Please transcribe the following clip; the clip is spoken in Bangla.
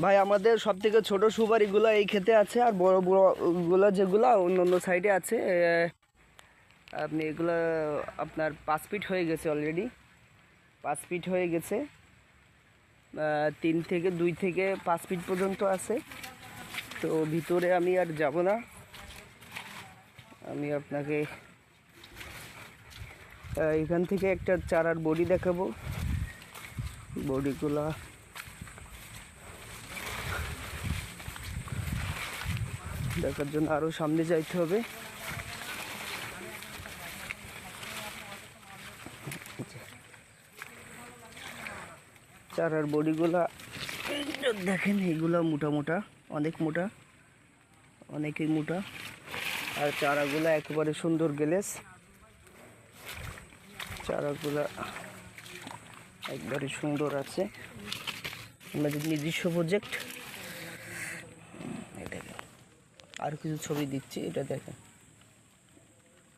ভাই আমাদের সব থেকে ছোটো সুপারিগুলো এই ক্ষেতে আছে, আর বড় বড়গুলো যেগুলো অন্য অন্য সাইডে আছে। আপনি এগুলো আপনার 5 ফিট হয়ে গেছে, অলরেডি 5 ফিট হয়ে গেছে। 2 থেকে 5 ফিট পর্যন্ত আছে। তো ভিতরে আমি আর যাব না, আমি আপনাকে এখান থেকে একটা চারার বডি দেখাবো। বডিগুলা দেখার জন্য আরও সামনে যাইতে হবে। চারার বডিগুলা দেখেন, এইগুলা মোটা মোটা, অনেক মোটা, অনেকই মোটা। আর চারাগুলা একেবারে সুন্দর গ্লেজ, চারাগুলা একবারে সুন্দর আছে। আমাদের নিজস্ব প্রজেক্ট। আর কিছু ছবি দিচ্ছি, এটা দেখেন।